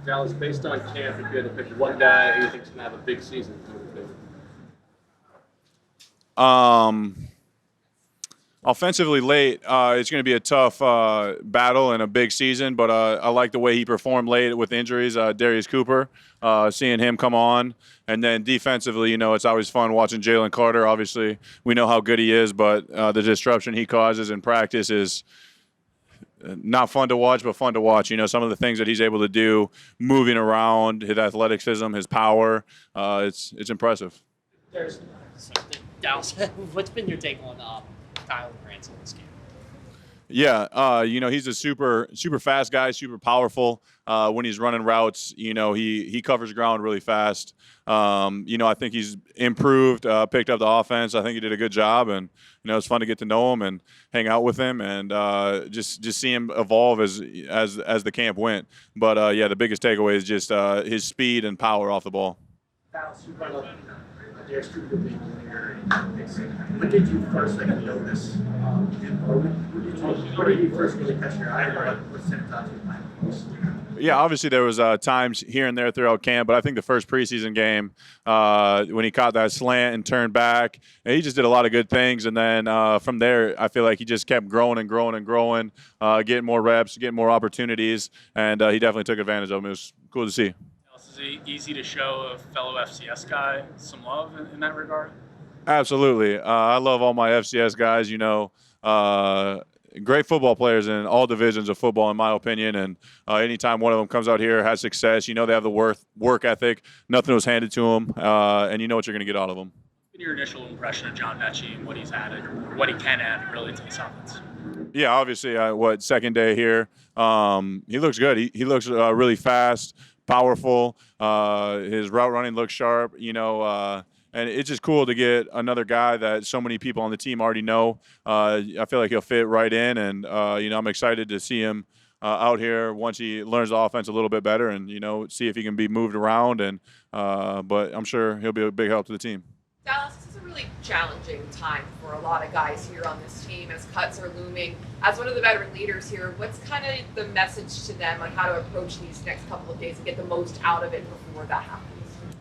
Dallas, based on camp, if you had to pick one guy who you think is going to have a big season, who would it be? Offensively late, it's going to be a tough battle and a big season, but I like the way he performed late with injuries. Darius Cooper, seeing him come on. And then defensively, it's always fun watching Jalen Carter. Obviously, we know how good he is, but the disruption he causes in practice is not fun to watch, but fun to watch. Some of the things that he's able to do, moving around, his athleticism, his power, it's impressive. There's Dallas. What's been your take on Tyler Branson this game? Yeah, he's a super fast guy, super powerful. When he's running routes, he covers ground really fast. I think he's improved, picked up the offense. I think he did a good job, and it's fun to get to know him and hang out with him, and just see him evolve as the camp went. But yeah, the biggest takeaway is just his speed and power off the ball. When did you first notice? When did you first really catch your eye? What symptoms you find? Yeah, obviously there was times here and there throughout camp, but I think the first preseason game when he caught that slant and turned back, he just did a lot of good things. And then from there, I feel like he just kept growing and growing and growing, getting more reps, getting more opportunities, and he definitely took advantage of them. It was cool to see. Is it easy to show a fellow FCS guy some love in that regard? Absolutely. I love all my FCS guys, great football players in all divisions of football, in my opinion. And anytime one of them comes out here, has success, they have the work ethic. Nothing was handed to them, and you know what you're going to get out of them. What's your initial impression of John Mechie and what he's added, or what he can add, really, to this offense? Yeah, obviously, second day here. He looks good. He looks really fast, powerful. His route running looks sharp, and it's just cool to get another guy that so many people on the team already know. I feel like he'll fit right in, and I'm excited to see him out here once he learns the offense a little bit better, and see if he can be moved around. And but I'm sure he'll be a big help to the team. Dallas, this is a really challenging time for a lot of guys here on this team as cuts are looming. As one of the veteran leaders here, what's kind of the message to them on how to approach these next couple of days and get the most out of it before that happens?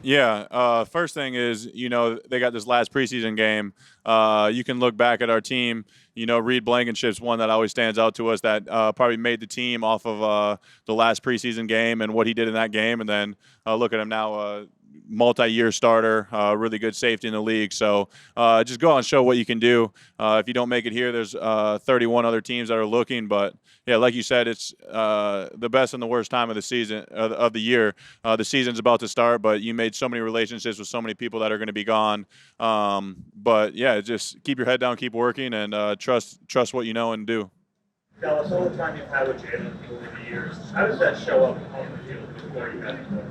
Yeah, first thing is, they got this last preseason game. You can look back at our team. Reed Blankenship's one that always stands out to us that probably made the team off of the last preseason game and what he did in that game. And then look at him now, multi-year starter, really good safety in the league. So just go out and show what you can do. If you don't make it here, there's 31 other teams that are looking. But yeah, like you said, it's the best and the worst time of the season of the year. The season's about to start, but you made so many relationships with so many people that are going to be gone. But yeah, just keep your head down, keep working, and trust what you know and do. Dallas, all the time you've had with Jalen over the years, how does that show up on the field before you had to?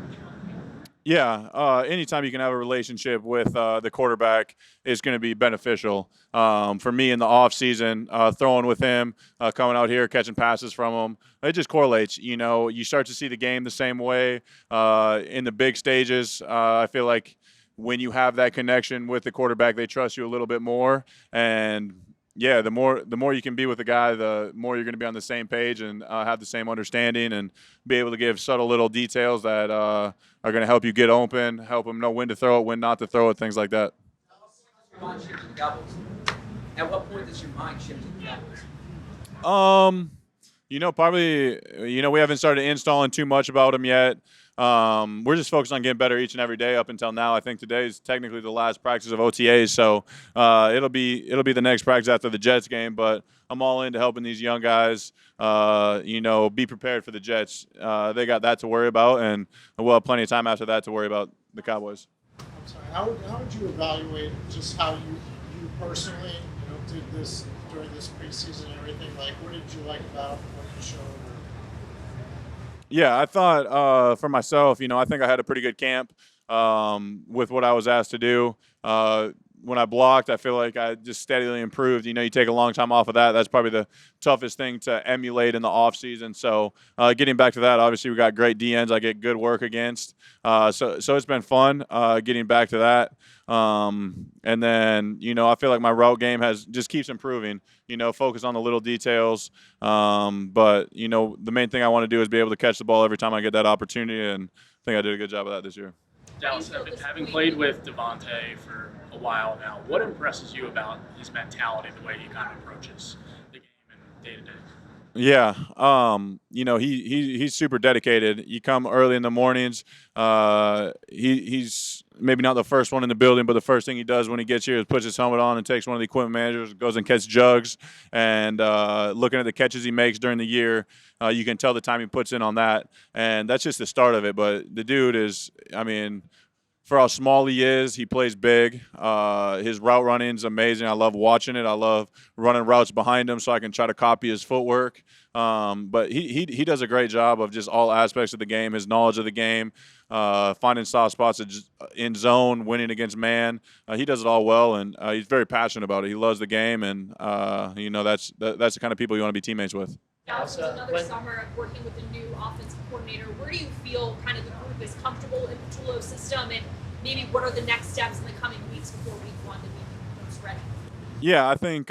Yeah, anytime you can have a relationship with the quarterback is going to be beneficial. For me in the off season, throwing with him, coming out here, catching passes from him, it just correlates. You start to see the game the same way in the big stages. I feel like when you have that connection with the quarterback, they trust you a little bit more. And yeah, the more you can be with the guy, the more you're going to be on the same page and have the same understanding and be able to give subtle little details that are going to help you get open, help them know when to throw it, when not to throw it, things like that. Your mind shift to the Cowboys. At what point does your mind shift to the Cowboys? Probably, we haven't started installing too much about them yet. We're just focused on getting better each and every day up until now. I think today is technically the last practice of OTAs, so it'll be the next practice after the Jets game. But I'm all into helping these young guys, be prepared for the Jets. They got that to worry about, and we'll have plenty of time after that to worry about the Cowboys. I'm sorry. How would you evaluate just how you personally did this during this preseason and everything? Like, what did you like about what you showed? Yeah, I thought for myself, I think I had a pretty good camp with what I was asked to do. when I blocked, I feel like I just steadily improved. You take a long time off of that. That's probably the toughest thing to emulate in the off season. So getting back to that, obviously we got great DNs I get good work against. So it's been fun getting back to that. And then, I feel like my route game just keeps improving, focus on the little details. But, the main thing I want to do is be able to catch the ball every time I get that opportunity. And I think I did a good job of that this year. Dallas, having played with Devontae for a while now, what impresses you about his mentality, the way he kind of approaches the game and day to day? Yeah, he's super dedicated. You come early in the mornings. He's maybe not the first one in the building, but the first thing he does when he gets here is puts his helmet on and takes one of the equipment managers, goes and catches jugs, and looking at the catches he makes during the year, you can tell the time he puts in on that, and that's just the start of it. But the dude is, for how small he is, he plays big. His route running is amazing. I love watching it. I love running routes behind him so I can try to copy his footwork. But he does a great job of just all aspects of the game, his knowledge of the game, finding soft spots in zone, winning against man. He does it all well, and he's very passionate about it. He loves the game, and that's the kind of people you want to be teammates with. Dallas, another summer of working with a new offensive coordinator. Where do you feel kind of the group is comfortable in Petillo's system, and maybe what are the next steps in the coming weeks before week one to be most ready? Yeah, I think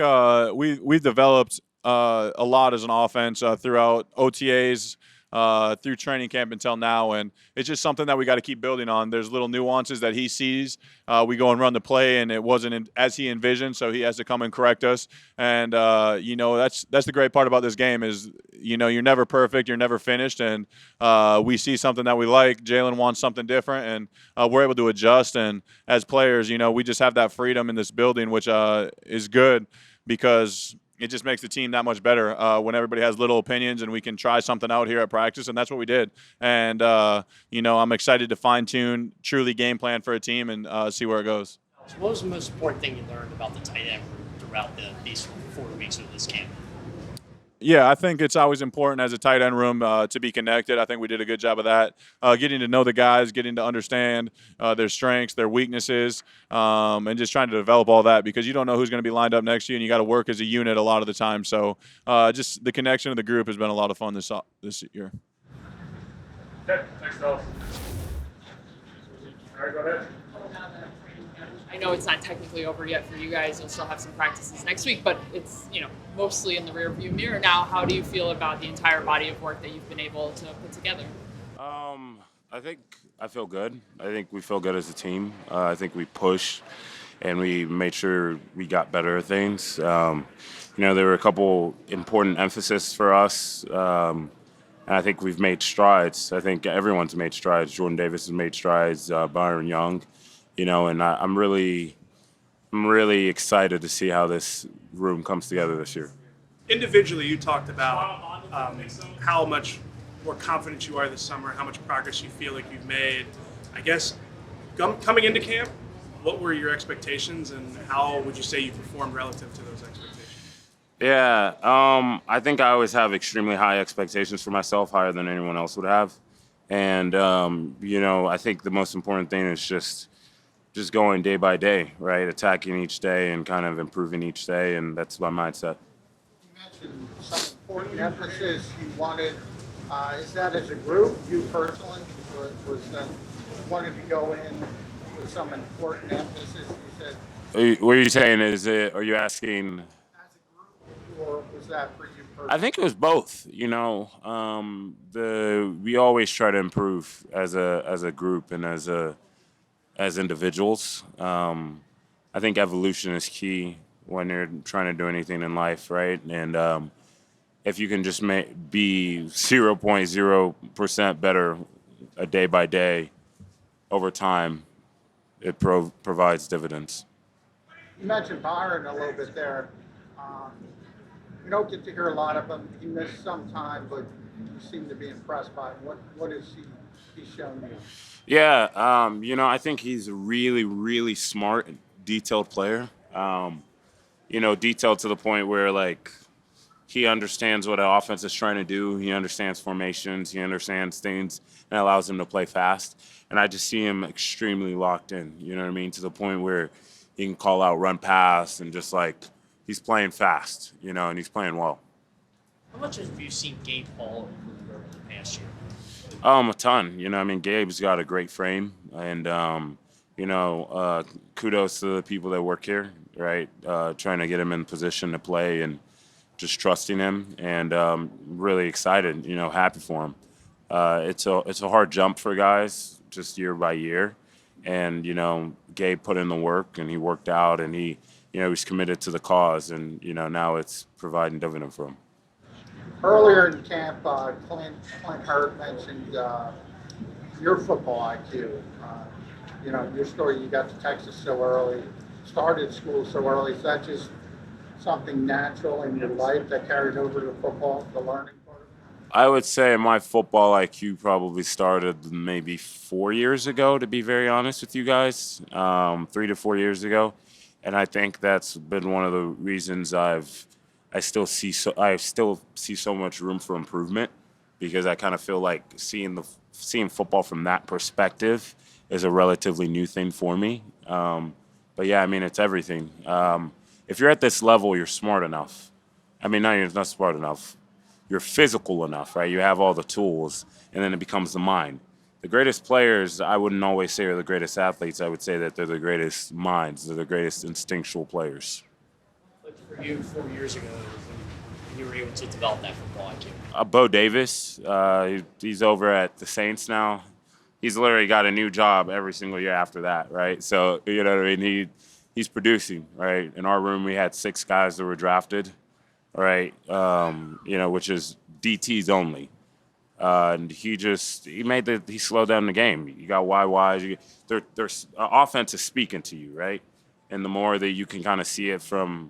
we've developed a lot as an offense throughout OTAs, through training camp until now, and it's just something that we got to keep building on. There's little nuances that he sees. We go and run the play, and it wasn't as he envisioned, so he has to come and correct us. And that's the great part about this game is you're never perfect, you're never finished, and we see something that we like. Jalen wants something different, and we're able to adjust. And as players, we just have that freedom in this building, which is good because it just makes the team that much better when everybody has little opinions and we can try something out here at practice, and that's what we did. And, I'm excited to fine-tune, truly game plan for a team and see where it goes. What was the most important thing you learned about the tight end group throughout these 4 weeks of this camp? Yeah, I think it's always important as a tight end room to be connected. I think we did a good job of that. Getting to know the guys, getting to understand their strengths, their weaknesses, and just trying to develop all that because you don't know who's going to be lined up next to you, and you got to work as a unit a lot of the time. So just the connection of the group has been a lot of fun this year. Okay, thanks, Dallas. All right, go ahead. I know it's not technically over yet for you guys. You'll still have some practices next week, but it's mostly in the rearview mirror now. How do you feel about the entire body of work that you've been able to put together? I think I feel good. I think we feel good as a team. I think we pushed and we made sure we got better at things. There were a couple important emphasis for us, and I think we've made strides. I think everyone's made strides. Jordan Davis has made strides. Byron Young. And I'm really excited to see how this room comes together this year. Individually, you talked about how much more confident you are this summer, how much progress you feel like you've made. I guess coming into camp, what were your expectations, and how would you say you performed relative to those expectations? Yeah, I think I always have extremely high expectations for myself, higher than anyone else would have. And, I think the most important thing is just going day by day, right? Attacking each day and kind of improving each day, and that's my mindset. You mentioned some important emphasis you wanted. Is that as a group, you personally, was that you wanted to go in with some important emphasis? You said. What are you saying? Are you asking? As a group, or was that for you personally? I think it was both. We always try to improve as a group and as individuals. I think evolution is key when you're trying to do anything in life, right? And if you can just be 0.0% better a day by day over time, it provides dividends. You mentioned Byron a little bit there. You don't get to hear a lot of him. He missed some time, but you seem to be impressed by him. What has he shown you? Yeah, I think he's a really, really smart, detailed player. Detailed to the point where, he understands what an offense is trying to do. He understands formations. He understands things, and allows him to play fast. And I just see him extremely locked in, to the point where he can call out run pass and just like he's playing fast, and he's playing well. How much have you seen Gabe Hall improve over the past year? A ton. Gabe's got a great frame, and kudos to the people that work here, right? Trying to get him in position to play and just trusting him, and really excited. Happy for him. It's a hard jump for guys, just year by year, and Gabe put in the work and he worked out and he he's committed to the cause, and now it's providing dividend for him. Earlier in camp, Clint Hurt mentioned your football IQ. Your story, you got to Texas so early, started school so early. Is that just something natural in your life that carried over to football, the learning part of it? I would say my football IQ probably started maybe 4 years ago, to be very honest with you guys, 3 to 4 years ago. And I think that's been one of the reasons I still see so much room for improvement, because I kind of feel like seeing football from that perspective is a relatively new thing for me. But yeah, it's everything. If you're at this level, you're smart enough. You're not smart enough. You're physical enough, right? You have all the tools, and then it becomes the mind. The greatest players, I wouldn't always say are the greatest athletes. I would say that they're the greatest minds. They're the greatest instinctual players. But for you, 4 years ago, when you were able to develop that football IQ? Bo Davis, he's over at the Saints now. He's literally got a new job every single year after that, right? So, he's producing, right? In our room, we had 6 guys that were drafted, right? Which is DTs only. And he slowed down the game. You got YYs. There's offense is speaking to you, right? And the more that you can kind of see it from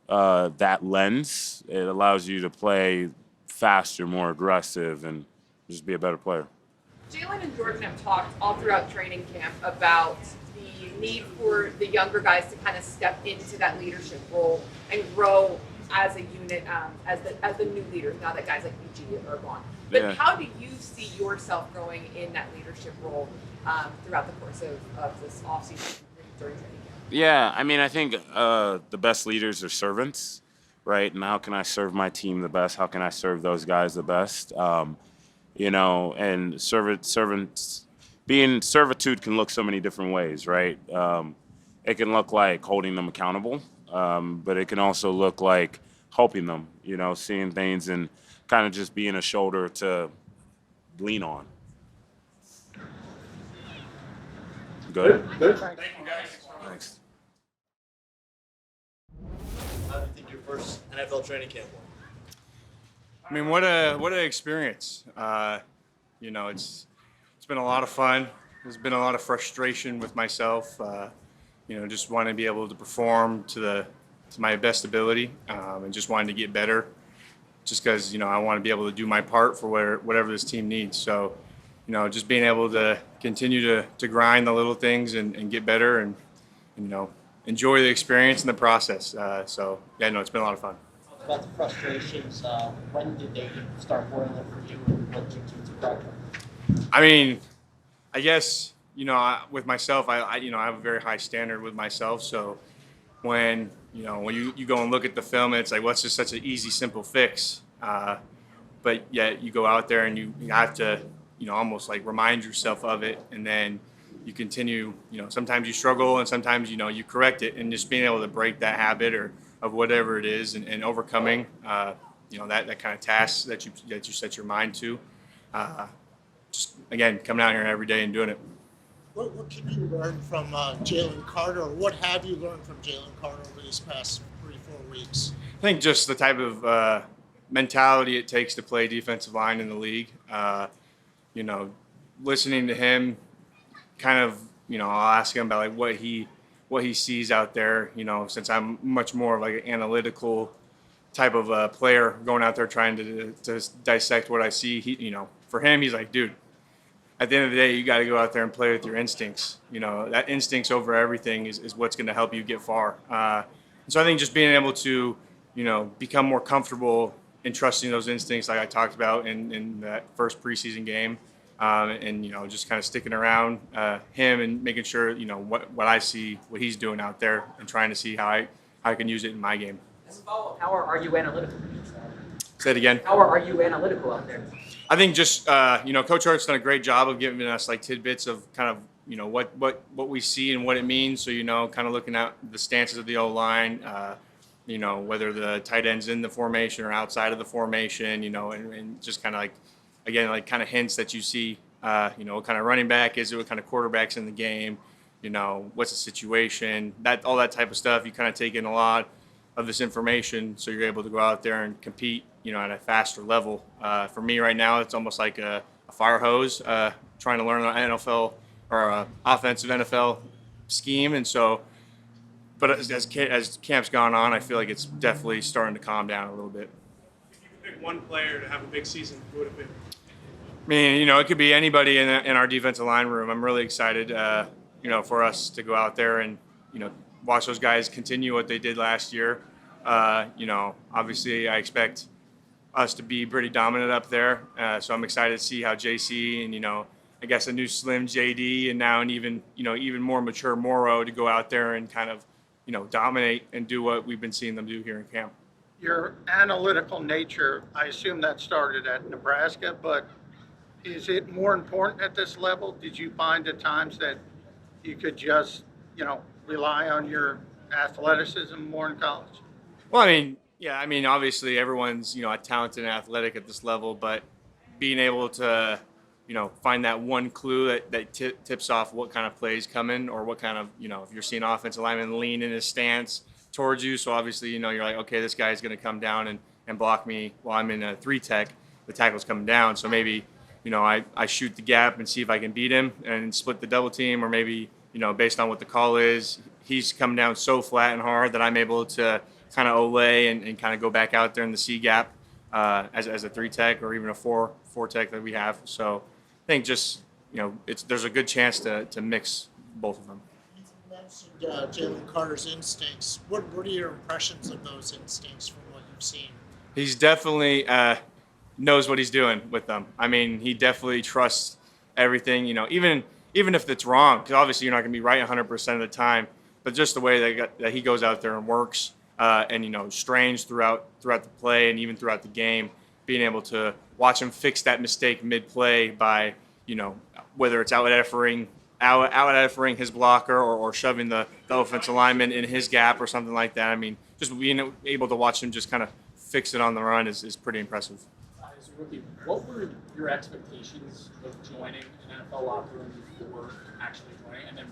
that lens, it allows you to play faster, more aggressive, and just be a better player. Jalen and Jordan have talked all throughout training camp about the need for the younger guys to kind of step into that leadership role and grow as a unit, as the new leaders, now that guys like BG are gone. But how do you see yourself growing in that leadership role throughout the course of this offseason during training camp? Yeah, I think the best leaders are servants, right? And how can I serve my team the best? How can I serve those guys the best? And servants, being servitude can look so many different ways, right? It can look like holding them accountable, but it can also look like helping them, seeing things and kind of just being a shoulder to lean on. Good? Thank you, guys. Thanks. How do you think your first NFL training camp went? What an experience. It's been a lot of fun. There's been a lot of frustration with myself. Just wanting to be able to perform to my best ability, and just wanting to get better. Just because I want to be able to do my part for whatever this team needs. So, just being able to continue to grind the little things and get better and enjoy the experience and the process. It's been a lot of fun. About the frustrations, when did they start boiling for you, and what did you do to correct them? I guess with myself, I have a very high standard with myself. So when you go and look at the film, it's like, what's just such an easy, simple fix? But yet you go out there and you have to almost like remind yourself of it, and then you continue. Sometimes you struggle, and sometimes you correct it, and just being able to break that habit or of whatever it is, and overcoming that kind of task that you set your mind to. Just again, coming out here every day and doing it. What can you learn from Jalen Carter, or what have you learned from Jalen Carter over these past 3-4 weeks? I think just the type of mentality it takes to play defensive line in the league. Listening to him, kind of, I'll ask him about like what he sees out there. Since I'm much more of like an analytical type of player, going out there trying to dissect what I see. For him, he's like, dude, at the end of the day, you got to go out there and play with your instincts. That instincts over everything is what's going to help you get far. So I think just being able to, become more comfortable in trusting those instincts, like I talked about in that first preseason game, and just kind of sticking around him and making sure what I see, what he's doing out there, and trying to see how I can use it in my game. As a follow-up, how are you analytical? Say it again. How are you analytical out there? I think just Coach Hart's done a great job of giving us like tidbits of kind of what we see and what it means. So kind of looking at the stances of the O line, whether the tight end's in the formation or outside of the formation, and just kind of kind of hints that you see, what kind of running back is it, what kind of quarterback's in the game, what's the situation, all that type of stuff. You kind of take in a lot of this information, so you're able to go out there and compete, at a faster level. For me right now, it's almost like a fire hose, trying to learn an NFL or offensive NFL scheme, and so. But as camp's gone on, I feel like it's definitely starting to calm down a little bit. If you could pick one player to have a big season, who would it be? I mean, it could be anybody in our defensive line room. I'm really excited, for us to go out there and, watch those guys continue what they did last year. Obviously I expect us to be pretty dominant up there. So I'm excited to see how JC and, I guess a new slim JD and now an even more mature Moro to go out there and kind of, dominate and do what we've been seeing them do here in camp. Your analytical nature, I assume that started at Nebraska, but is it more important at this level? Did you find at times that you could just, rely on your athleticism more in college? Well, obviously everyone's, talented and athletic at this level, but being able to, find that one clue that tips off what kind of plays coming or what kind of, if you're seeing offensive lineman lean in his stance towards you. So obviously, you're like, okay, this guy's going to come down and block me while I'm in a 3-tech. The tackle's coming down. So maybe, I shoot the gap and see if I can beat him and split the double team, or maybe, based on what the call is, he's coming down so flat and hard that I'm able to kind of olay and kind of go back out there in the C gap as a 3-tech or even a 4-tech that we have. So I think just, there's a good chance to mix both of them. You mentioned Jalen Carter's instincts. What are your impressions of those instincts from what you've seen? He's definitely knows what he's doing with them. He definitely trusts everything, even if it's wrong, because obviously you're not going to be right 100% of the time, but just the way that he goes out there and works and, strains throughout the play and even throughout the game, being able to watch him fix that mistake mid-play by, whether it's out-effering his blocker or shoving the offensive lineman in his gap or something like that. Just being able to watch him just kind of fix it on the run is pretty impressive. As a rookie, what were your expectations of joining an NFL locker room before actually joining, and then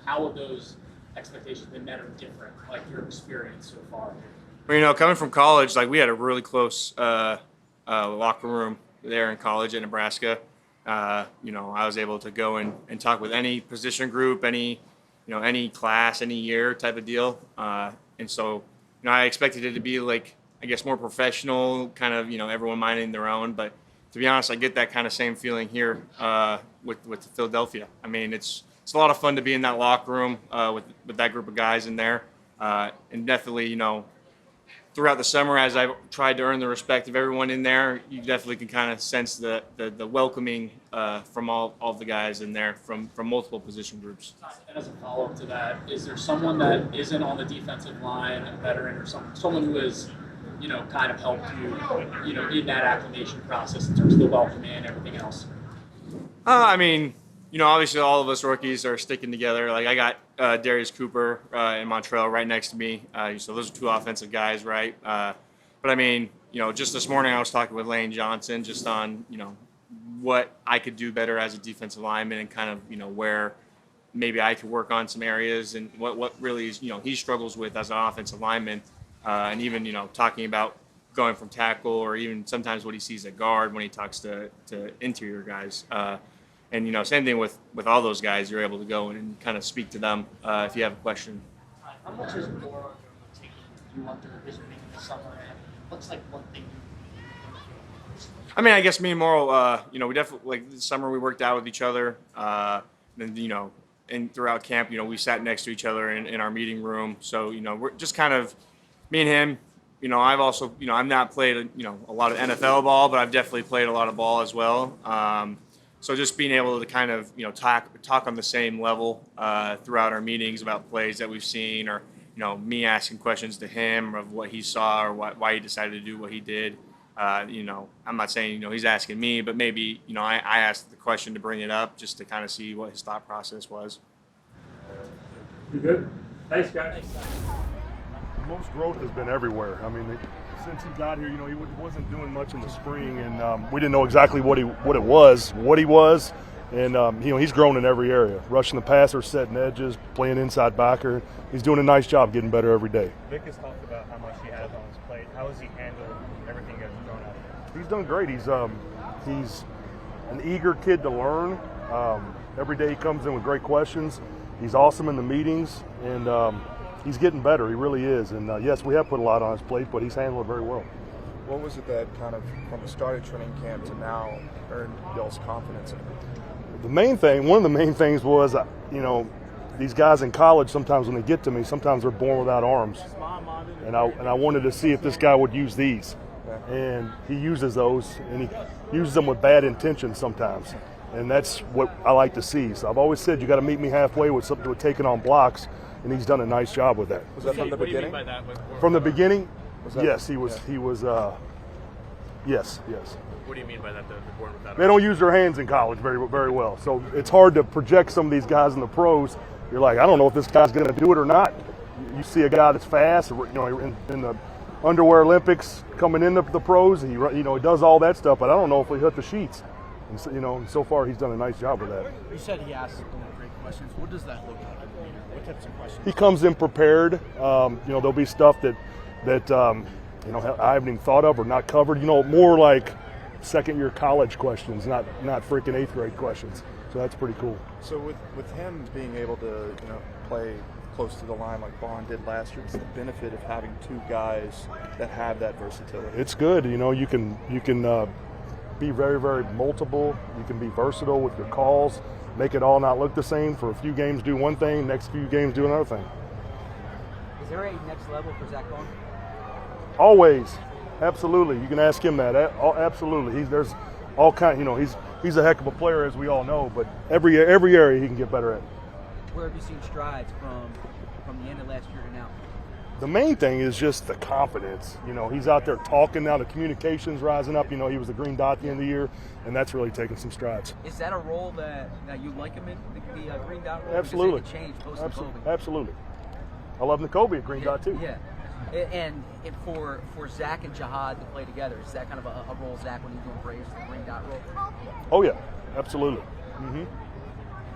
how have those expectations been met or different, like your experience so far? Well, coming from college, we had a really close locker room there in college at Nebraska. I was able to go and talk with any position group, any class, any year type of deal. And so, I expected it to be more professional, kind of, everyone minding their own. But to be honest, I get that kind of same feeling here with Philadelphia. It's a lot of fun to be in that locker room with that group of guys in there. And definitely, throughout the summer, as I've tried to earn the respect of everyone in there, you definitely can kind of sense the welcoming from all the guys in there from multiple position groups. And as a follow-up to that, is there someone that isn't on the defensive line, a veteran, or someone who has, kind of helped you, in that acclimation process in terms of the welcoming and everything else? Obviously all of us rookies are sticking together. I got Darius Cooper in Montreal right next to me. So those are two offensive guys, right? But just this morning I was talking with Lane Johnson just on, what I could do better as a defensive lineman and kind of, where maybe I could work on some areas and what really is, he struggles with as an offensive lineman. And even, talking about going from tackle or even sometimes what he sees at guard when he talks to interior guys. And, same thing with all those guys. You're able to go and kind of speak to them if you have a question. How much is Moro Ojomo taking you under his wing this summer? And what's one thing I guess me and Moro, we definitely, this summer we worked out with each other. And, and throughout camp, we sat next to each other in our meeting room. So, we're just kind of, me and him, I've also, I've not played, a lot of NFL ball, but I've definitely played a lot of ball as well. So just being able to kind of, talk on the same level throughout our meetings about plays that we've seen, or, me asking questions to him of what he saw or why he decided to do what he did. I'm not saying, he's asking me, but maybe, I asked the question to bring it up just to kind of see what his thought process was. You good? Thanks, guys. Most growth has been everywhere. I mean, since he got here, he wasn't doing much in the spring, and we didn't know exactly what he was, and he's grown in every area. Rushing the passer, setting edges, playing inside backer. He's doing a nice job, getting better every day. Vic has talked about how much he has on his plate. How has he handled everything you guys have thrown at him? He's done great. He's an eager kid to learn. Every day he comes in with great questions. He's awesome in the meetings, and he's getting better. He really is. And yes, we have put a lot on his plate, but he's handled it very well. What was it that kind of, from the start of training camp to now, earned y'all's confidence in him? One of the main things was, these guys in college, sometimes when they get to me, sometimes they're born without arms. And I wanted to see if this guy would use these. And he uses those, and he uses them with bad intentions sometimes. And that's what I like to see. So I've always said you got to meet me halfway with something with taking on blocks, and he's done a nice job with that. Was that from the beginning? From the beginning, yes, he was. Yes. What do you mean by that? They're born without They don't use their hands in college very very well, so it's hard to project some of these guys in the pros. You're like, I don't know if this guy's going to do it or not. You see a guy that's fast, in the underwear Olympics coming into the pros, he does all that stuff, but I don't know if he hit the sheets. And so far he's done a nice job with that. You said he asked great questions. What does that look like in the meeting? What types of questions? He comes in prepared. There'll be stuff that I haven't even thought of or not covered. More like second-year college questions, not freaking eighth-grade questions. So that's pretty cool. So with him being able to play close to the line like Bond did last year, what's the benefit of having two guys that have that versatility? It's good. You can be very, very multiple. You can be versatile with your calls, make it all not look the same. For a few games do one thing, next few games do another thing. Is there a next level for Zach Bond? Always. Absolutely. You can ask him that. Absolutely. There's all kind. He's a heck of a player, as we all know, but every area he can get better at. Where have you seen strides from the end of last year to now? The main thing is just the confidence. He's out there talking now. The communication's rising up. He was the green dot at the end of the year, and that's really taking some strides. Is that a role that you like him in, the green dot role? Absolutely. Because it changed post-Kobe. Absolutely. I love Nakobe at green dot too. Yeah. And for Zach and Jihad to play together, is that kind of a role, Zach, when you're doing Braves, the green dot role? Oh yeah, absolutely. Mm-hmm.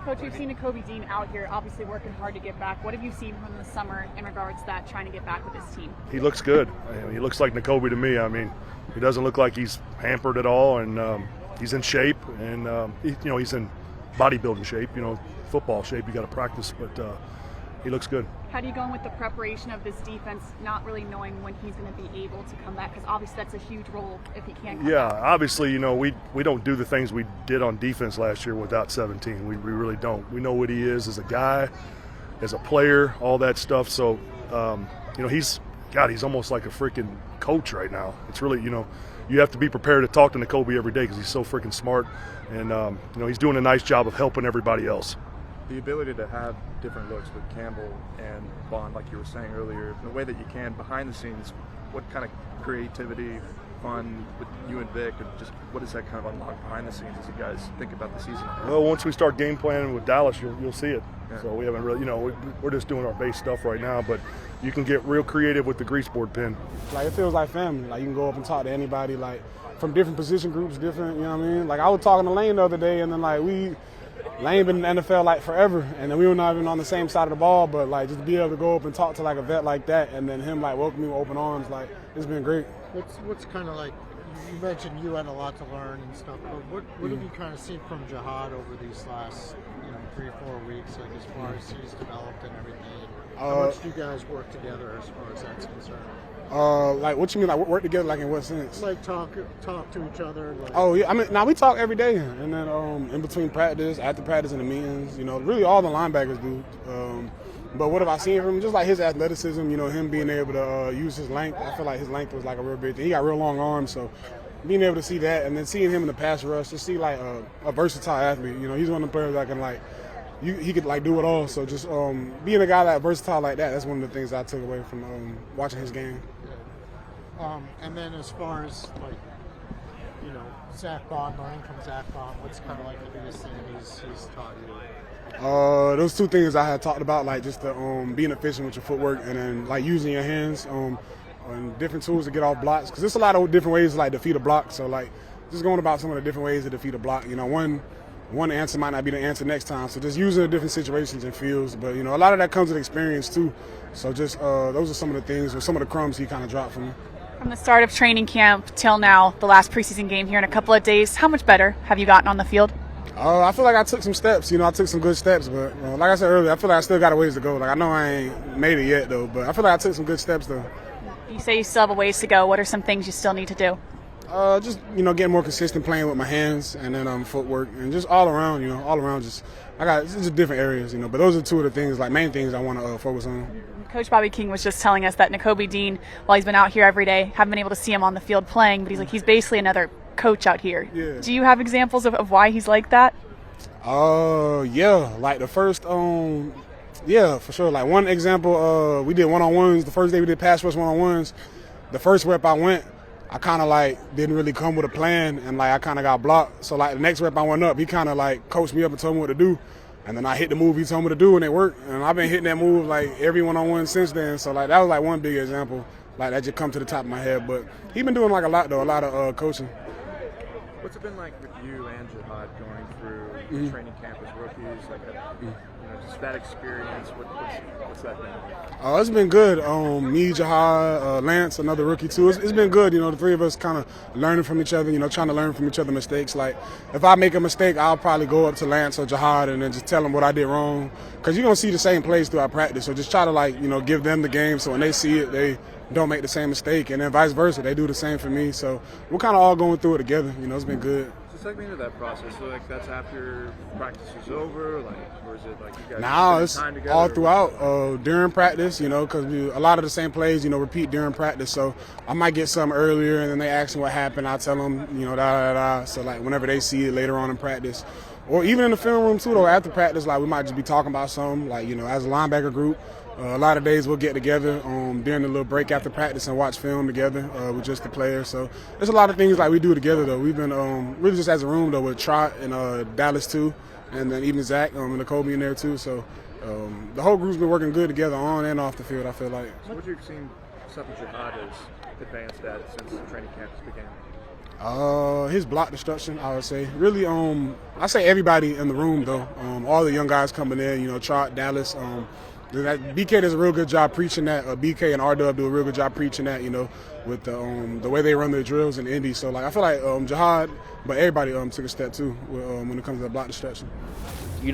Coach, we've seen Nakobe Dean out here obviously working hard to get back. What have you seen from the summer in regards to that, trying to get back with his team? He looks good. He looks like Nakobe to me. I mean, he doesn't look like he's hampered at all, and he's in shape, and he's in bodybuilding shape, football shape. You got to practice, but he looks good. How do you go in with the preparation of this defense, not really knowing when he's going to be able to come back? Because obviously that's a huge role if he can't come back. Obviously, we don't do the things we did on defense last year without 17. We really don't. We know what he is as a guy, as a player, all that stuff. So, he's almost like a freaking coach right now. It's really, you have to be prepared to talk to Nakobe every day because he's so freaking smart. And, he's doing a nice job of helping everybody else. The ability to have different looks with Campbell and Bond, like you were saying earlier, the way that you can behind the scenes, what kind of creativity, fun with you and Vic, and just what does that kind of unlock behind the scenes as you guys think about the season? Well, once we start game planning with Dallas, you'll see it. Yeah. So we haven't really, we're just doing our base stuff right now, but you can get real creative with the grease board pen. Like, it feels like family. Like, you can go up and talk to anybody, like, from different position groups, different, you know what I mean? Like, I was talking to Lane the other day, and then, like, Lane been in the NFL like forever, and then we were not even on the same side of the ball, but like just to be able to go up and talk to like a vet like that, and then him like welcome me with open arms, like it's been great. What's kind of like, you mentioned you had a lot to learn and stuff, but what have you kind of seen from Jihad over these last 3-4 weeks, like as far as he's developed and everything? How much do you guys work together as far as that's concerned? Like what you mean, like work together, like in what sense? Like talk to each other. Like. Oh yeah, I mean, now we talk every day, and then in between practice, after practice, and the meetings, really all the linebackers do. But what have I seen from him? Just like his athleticism, him being able to use his length. I feel like his length was like a real big thing. He got real long arms, so being able to see that, and then seeing him in the pass rush, to see like a versatile athlete. You know, he's one of the players that can like, he could like do it all. So just being a guy that versatile like that, that's one of the things I took away from watching his game. And then as far as like, you know, Zach Bond, learning from Zach Bond, what's kind of like the biggest thing he's taught you? Those two things I had talked about, like just the being efficient with your footwork, and then like using your hands and different tools to get off blocks, because there's a lot of different ways to like defeat a block. So like just going about some of the different ways to defeat a block. You know, one answer might not be the answer next time, so just using the different situations and fields. But you know, a lot of that comes with experience too. So just those are some of the things, or some of the crumbs he kind of dropped for me. From the start of training camp till now, the last preseason game here in a couple of days, how much better have you gotten on the field? I feel like I took some steps. You know, I took some good steps, but like I said earlier, I feel like I still got a ways to go. Like I know I ain't made it yet though, but I feel like I took some good steps though. You say you still have a ways to go. What are some things you still need to do? Just, you know, getting more consistent playing with my hands, and then footwork, and just all around, you know, just it's just different areas, you know. But those are two of the things, like main things I want to focus on. Coach Bobby King was just telling us that Nakobe Dean, while he's been out here every day, haven't been able to see him on the field playing, but he's like, he's basically another coach out here. Yeah. Do you have examples of why he's like that? Yeah, like the first, yeah, for sure. Like one example, we did one-on-ones. The first day we did pass rush one-on-ones. The first rep I went, I kind of like didn't really come with a plan, and like I kind of got blocked. So like the next rep I went up, he kind of like coached me up and told me what to do. And then I hit the move he told me to do, and it worked. And I've been hitting that move like every one-on-one since then. So like that was like one big example, like that just come to the top of my head. But he been doing like a lot though, a lot of coaching. What's it been like with you and Jihad going through training camp as rookies? Like, you know, just that experience. What's that been like? It's been good. Me, Jihad, Lance, another rookie too. It's been good. You know, the three of us kind of learning from each other. You know, trying to learn from each other's mistakes. Like, if I make a mistake, I'll probably go up to Lance or Jihad and then just tell them what I did wrong. Because you're gonna see the same plays throughout practice. So just try to like, you know, give them the game so when they see it, they don't make the same mistake, and then vice versa, they do the same for me. So we're kind of all going through it together. You know, it's been good. So take me into that process. So like that's after practice is over, like, or is it like you guys Now spend it's time together? all throughout during practice. You know, because a lot of the same plays, you know, repeat during practice. So I might get some earlier, and then they ask me what happened. I tell them, you know, da. So like whenever they see it later on in practice, or even in the film room too, though, after practice, like we might just be talking about something, like, you know, as a linebacker group. A lot of days we'll get together during the little break after practice and watch film together with just the players. So there's a lot of things like we do together though. We've been really just as a room though with Trot and Dallas too, and then even Zach and Nakobe in there too. So the whole group's been working good together on and off the field, I feel like. So what have you seen something Jihad has advanced at since training camps began? His block destruction, I would say. Really, I say everybody in the room though. All the young guys coming in, you know, Trot, Dallas. BK does a real good job preaching that. BK and R-Dub do a real good job preaching that, you know, with the way they run their drills in Indy. So, like, I feel like Jihad, but everybody took a step, too, when it comes to the block destruction.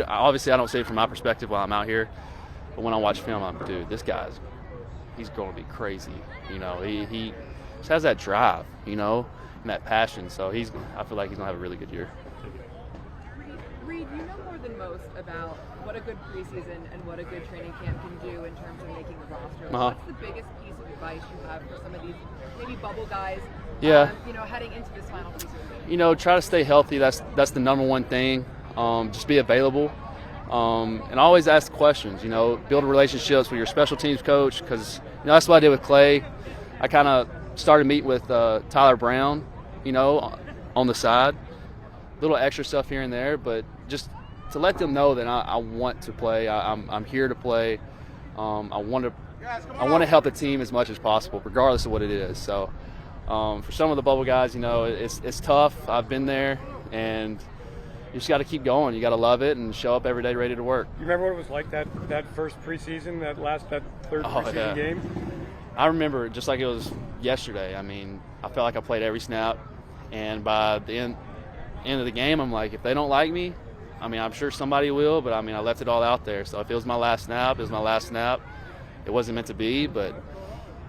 Obviously, I don't see it from my perspective while I'm out here. But when I watch film, dude, this guy's, he's going to be crazy. You know, he just has that drive, you know, and that passion. So, I feel like he's going to have a really good year. Reed, you know more than most about what a good preseason and what a good training camp can do in terms of making the roster. What's the biggest piece of advice you have for some of these maybe bubble guys, you know, heading into this final preseason? You know, try to stay healthy. That's the number one thing. Just be available. And always ask questions, you know, build relationships with your special teams coach, because, you know, that's what I did with Clay. I kind of started meeting with Tyler Brown, you know, on the side. Little extra stuff here and there, but just to let them know that I want to play. I'm here to play. I want to help the team as much as possible, regardless of what it is. So for some of the bubble guys, you know, it's tough. I've been there, and you just got to keep going. You got to love it and show up every day ready to work. You remember what it was like that first preseason, that third preseason game? I remember it just like it was yesterday. I mean, I felt like I played every snap, and by the end of the game, I'm like, if they don't like me, I mean, I'm sure somebody will, but I mean, I left it all out there. So if it was my last snap, it was my last snap. It wasn't meant to be, but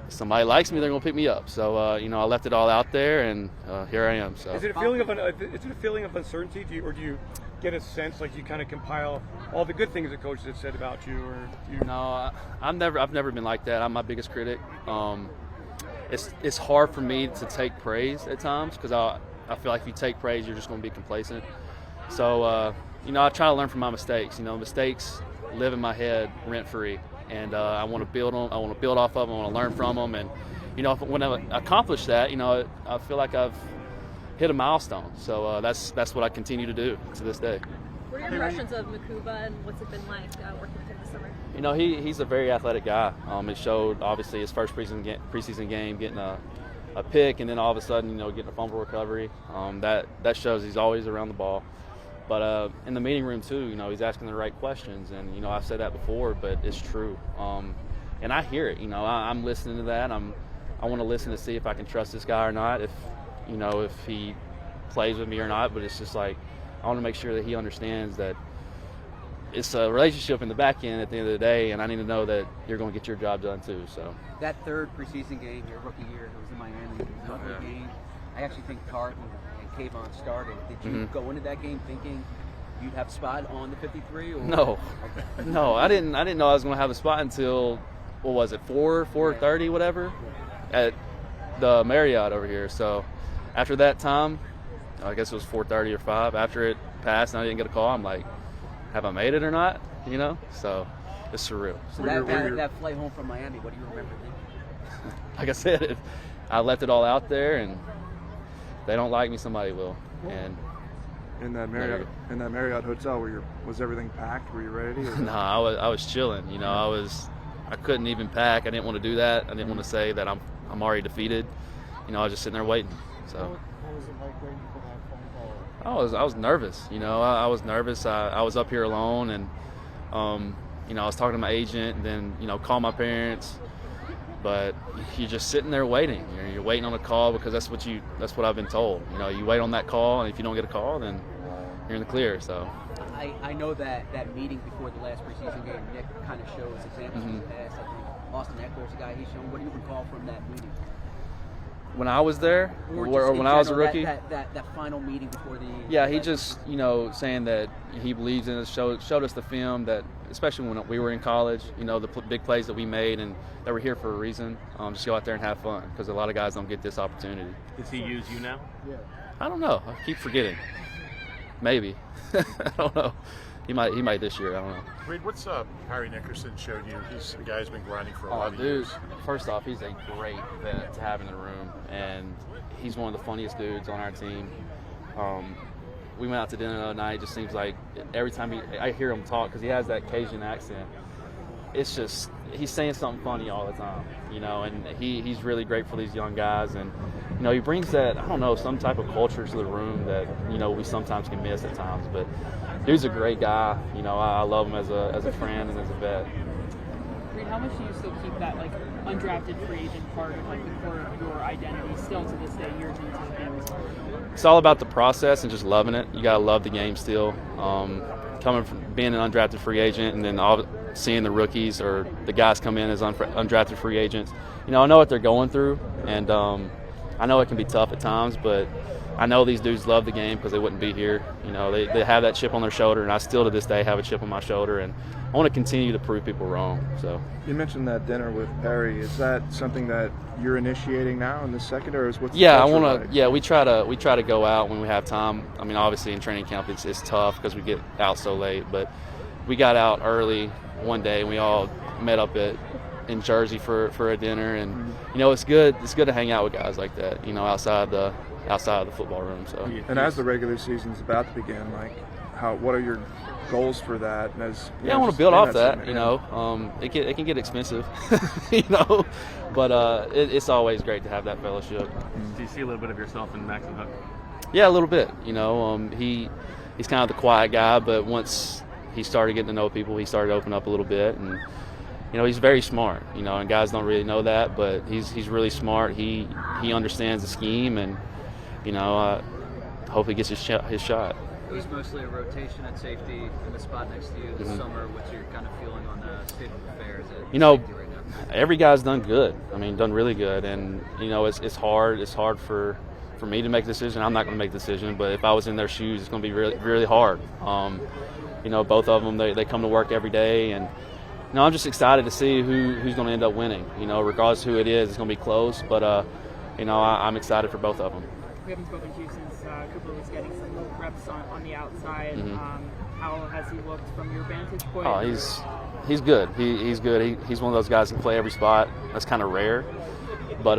if somebody likes me, they're going to pick me up. So, you know, I left it all out there, and here I am. So. Is it a feeling of uncertainty, or do you get a sense like you kind of compile all the good things that coaches have said about you? No, I've never been like that. I'm my biggest critic. it's hard for me to take praise at times because I feel like if you take praise, you're just going to be complacent. So, I try to learn from my mistakes. Mistakes live in my head rent-free, and I want to build them. I want to build off of them. I want to learn from them. And, when I accomplish that, I feel like I've hit a milestone. So that's what I continue to do to this day. What are your impressions of Makuba, and what's it been like working with him this summer? He's a very athletic guy. It showed, obviously, his first preseason game getting a pick, and then all of a sudden, getting a fumble recovery. That shows he's always around the ball. But in the meeting room, too, he's asking the right questions. And, I've said that before, but it's true. And I hear it. I'm listening to that. I want to listen to see if I can trust this guy or not, if he plays with me or not. But it's just like I want to make sure that he understands that it's a relationship in the back end at the end of the day, and I need to know that you're going to get your job done too. So that third preseason game, your rookie year, it was in Miami. It was a lovely game. I actually think Carton and Kayvon started. Did you go into that game thinking you'd have a spot on the 53? Or? No, no, I didn't know I was going to have a spot until what was it, 4:30, whatever, at the Marriott over here. So after that time, I guess it was 4:30 or 5. After it passed and I didn't get a call, I'm like, have I made it or not? So it's surreal. So that flight home from Miami, what do you remember thinking? Like I said, I left it all out there, and if they don't like me, somebody will. And in that Marriott hotel, was everything packed? Were you ready? No, I was chilling. I couldn't even pack. I didn't want to do that. I didn't want to say that I'm already defeated. I was just sitting there waiting. So. What was it like waiting for that phone call? I was nervous. I was nervous. I was up here alone, and I was talking to my agent, and then call my parents. But you're just sitting there waiting. You're waiting on a call because that's what I've been told. You wait on that call, and if you don't get a call, then you're in the clear. So. I know that meeting before the last preseason game, Nick kind of shows examples in the past. I think Austin Eckler's a guy he's shown. What do you recall from that meeting? When I was there, or when I was a rookie? That final meeting before the... Yeah, he just, saying that he believes in us, showed us the film that, especially when we were in college, the big plays that we made and that we're here for a reason. Just go out there and have fun, because a lot of guys don't get this opportunity. Does he use you now? Yeah. I don't know. I keep forgetting. Maybe. I don't know. He might this year. I don't know. Reed, what's Harry Nickerson showed you? He's a guy who's been grinding for a lot of dude, years. First off, he's a great vet to have in the room, and he's one of the funniest dudes on our team. We went out to dinner the other night. It just seems like every time I hear him talk, because he has that Cajun accent, it's just he's saying something funny all the time, and he's really great for these young guys, and he brings that, I don't know, some type of culture to the room that we sometimes can miss at times. But dude's a great guy. I love him as a friend and as a vet. Reed, how much do you still keep that undrafted free agent part of the core of your identity still to this day, year 2 into the game? It's all about the process and just loving it. You gotta love the game still. Coming from being an undrafted free agent and then seeing the rookies or the guys come in as undrafted free agents, I know what they're going through, and I know it can be tough at times, but I know these dudes love the game because they wouldn't be here. They have that chip on their shoulder, and I still to this day have a chip on my shoulder, and I want to continue to prove people wrong. So you mentioned that dinner with Perry. Is that something that you're initiating now in the second, or is what's yeah, the I want like? to. Yeah, we try to go out when we have time. I mean, obviously in training camp it's tough because we get out so late, but we got out early one day and we all met up in Jersey for a dinner, and it's good to hang out with guys like that, outside of the football room. So. And as the regular season's about to begin, what are your goals for that? And I want to build off that. It can get expensive, but it's always great to have that fellowship. Do you see a little bit of yourself in Max and Hook? Yeah, a little bit. He's kind of the quiet guy, but once he started getting to know people, he started to open up a little bit, and he's very smart. And guys don't really know that, but he's really smart. He understands the scheme, and I hope he gets his shot. It was mostly a rotation at safety in the spot next to you this summer. What's your kind of feeling on the state of affairs at safety right now? Every guy's done good. Done really good, and it's hard. It's hard for me to make a decision. I'm not going to make a decision, but if I was in their shoes, it's going to be really, really hard. Both of them, they come to work every day, and No, I'm just excited to see who's going to end up winning. You know, regardless of who it is, it's going to be close. But you know, I'm excited for both of them. We haven't spoken to you since Cooper was getting some reps on the outside. How has he looked from your vantage point? Oh, he's good. He's good. He's one of those guys who can play every spot. That's kind of rare. But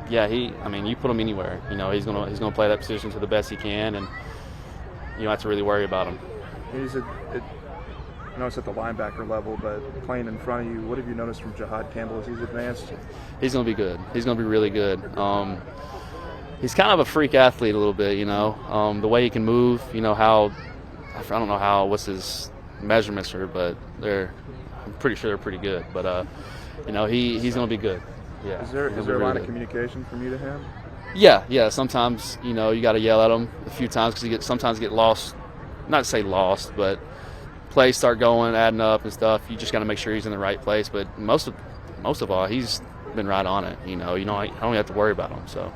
yeah, I mean, you put him anywhere. You know, he's gonna play that position to the best he can, and you don't have to really worry about him. I know it's at the linebacker level, but playing in front of you, what have you noticed from Jahad Campbell as he's advanced? He's going to be good. He's going to be really good. He's kind of a freak athlete a little bit, you know. The way he can move, you know, I don't know what's his measurements are, but I'm pretty sure they're pretty good. But, you know, he's going to be good. Yeah. Is there a line of communication from you to him? Yeah. Sometimes, you know, you got to yell at him a few times because sometimes get lost. Not to say lost, but plays start going, adding up and stuff. You just got to make sure he's in the right place. But most of all, he's been right on it. You know, I don't have to worry about him. So.